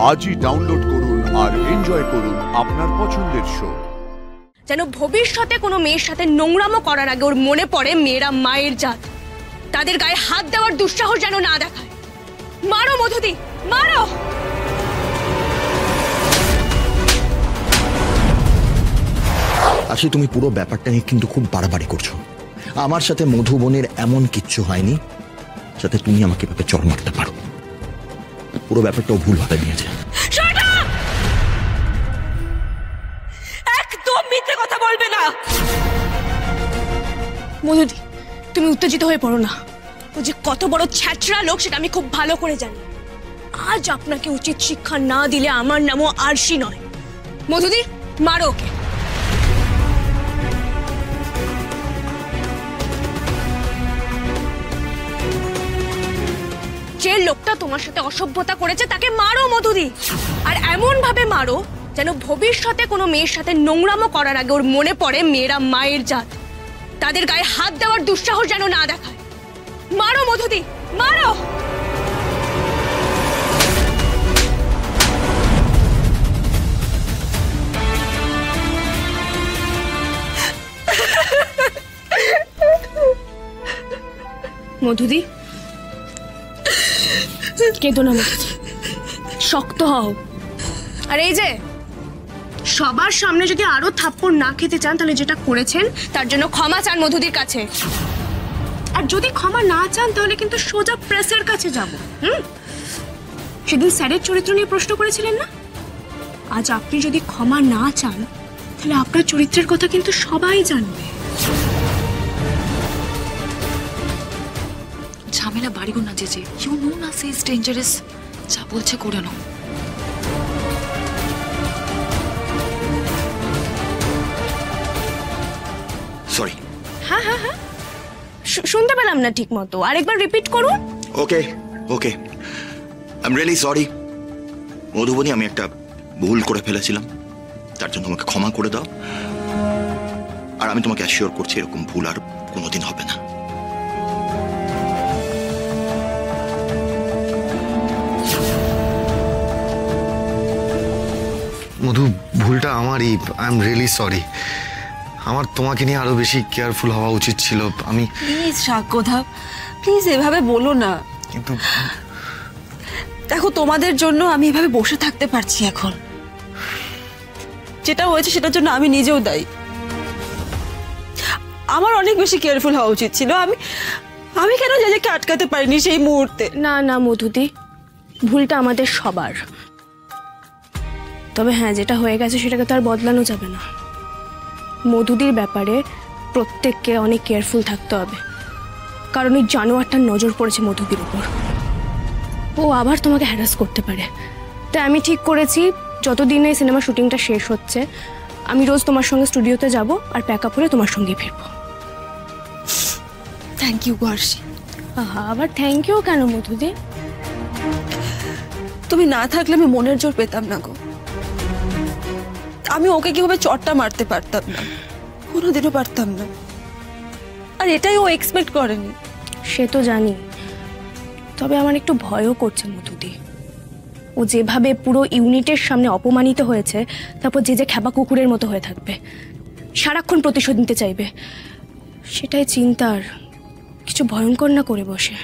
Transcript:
আজই ডাউনলোড করুন আর এনজয় করুন আপনার পছন্দের শো। যেন ভবিষ্যতে কোনো মেয়ের সাথে নোংরামো করার আগে ওর মনে পড়ে মেয়েরা মায়ের জাত, তাদের গায়ে হাত দেওয়ার দুঃসাহস যেন না দেখায়। মারো মধুদি, মারো। আশি, তুমি পুরো ব্যাপারটা নিয়ে কিন্তু খুব বাড়াবাড়ি করছো। আমার সাথে মধুবনের এমন কিচ্ছু হয়নি যাতে তুমি আমাকে এভাবে চড় মারতে পারো। পুরো ব্যাপারটাও ভুলভাবে নিয়েছে। একদম মিথ্যে কথা বলবে না মধুদি, তুমি উত্তেজিত হয়ে পড়ো না। ও যে কত বড় ছ্যাচড়া লোক সেটা আমি খুব ভালো করে জানি। আজ আপনাকে উচিত শিক্ষা না দিলে আমার নামও আরশি নয়। মধুদি, মারো ওকে। যে লোকটা তোমার সাথে অসভ্যতা করেছে তাকে মারো মধুদি, আর এমন ভাবে মারো যেন ভবিষ্যতে কোনো মেয়ের সাথে নোংরামো করার আগে ওর মনে পড়ে মেয়েরা মায়ের জাত, তাদের গায়ে হাত দেওয়ার দুঃসাহস যেন না দেখায়। মারো মধুদি, মারো। মধুদি, কেঁদো না মধুদি, শক্ত হও। আর এই যে সবার সামনে যদি আরো থাপ্পড় না খেতে চান তাহলে যেটা করেছেন তার জন্য ক্ষমা চান মধুদির কাছে। আর যদি ক্ষমা না চান তাহলে কিন্তু সোজা প্রেসের কাছে যাব। সেদিন স্যারের চরিত্র নিয়ে প্রশ্ন করেছিলেন না? আজ আপনি যদি ক্ষমা না চান তাহলে আপনার চরিত্রের কথা কিন্তু সবাই জানবে। ঝামেলা বাড়িও না জেজে, ইউ নো না সে ইজ ডেঞ্জারাস। যা বলছে করে নাও। সরি। হ্যাঁ হ্যাঁ হ্যাঁ, শুনতে পেলাম না ঠিক মতো, আরেকবার রিপিট করুন। Okay okay, I am really sorry Madhubani, আমি একটা ভুল করে ফেলেছিলাম, তার জন্য আমাকে ক্ষমা করে দাও। আর আমি তোমাকে অ্যাসিওর করছি এরকম ভুল আর কোনোদিন হবে না। মধু, ভুলটা আমারই। I am really sorry. আমার তোমাকে নিয়ে আরো বেশি কেয়ারফুল হওয়া উচিত ছিল। আমি প্লিজ সাক্ষ্যধা, প্লিজ এভাবে বলো না। কিন্তু দেখো, তোমাদের জন্য আমি এভাবে বসে থাকতে পারছি এখন। যেটা হয়েছে সেটার জন্য আমি নিজেও দায়ী। আমার অনেক বেশি কেয়ারফুল হওয়া উচিত ছিল। আমি কেন জেজেকে আটকাতে পারিনি সেই মুহূর্তে? না না মধুদি, ভুলটা আমাদের সবার। তবে হ্যাঁ, যেটা হয়ে গেছে সেটাকে তো আর বদলানো যাবে না। মধুদির ব্যাপারে প্রত্যেককে অনেক কেয়ারফুল থাকতে হবে, কারণ ওই জানোয়ারটার নজর পড়েছে মধুদির উপর। ও আবার তোমাকে হ্যারাস করতে পারে। তাই আমি ঠিক করেছি যতদিন এই সিনেমা শুটিংটা শেষ হচ্ছে আমি রোজ তোমার সঙ্গে স্টুডিওতে যাব আর প্যাক আপ করে তোমার সঙ্গে ফিরবো। থ্যাংক ইউ আরশি। আবার থ্যাংক ইউ কেন মধুদি? তুমি না থাকলে আমি মনের জোর পেতাম না গো। আমি ওকে কিভাবে চটটা মারতে পারতাম না, কোনোদিনও পারতাম না। আর এটাই ও এক্সপেক্ট করেনি। সে তো জানি, তবে আমার একটু ভয়ও করছে মধুদি। ও যেভাবে পুরো ইউনিটের সামনে অপমানিত হয়েছে, তারপর যে খ্যাপা কুকুরের মতো হয়ে থাকবে, সারাক্ষণ প্রতিশোধ নিতে চাইবে, সেটাই চিন্তার। কিছু ভয়ঙ্কর না করে বসে।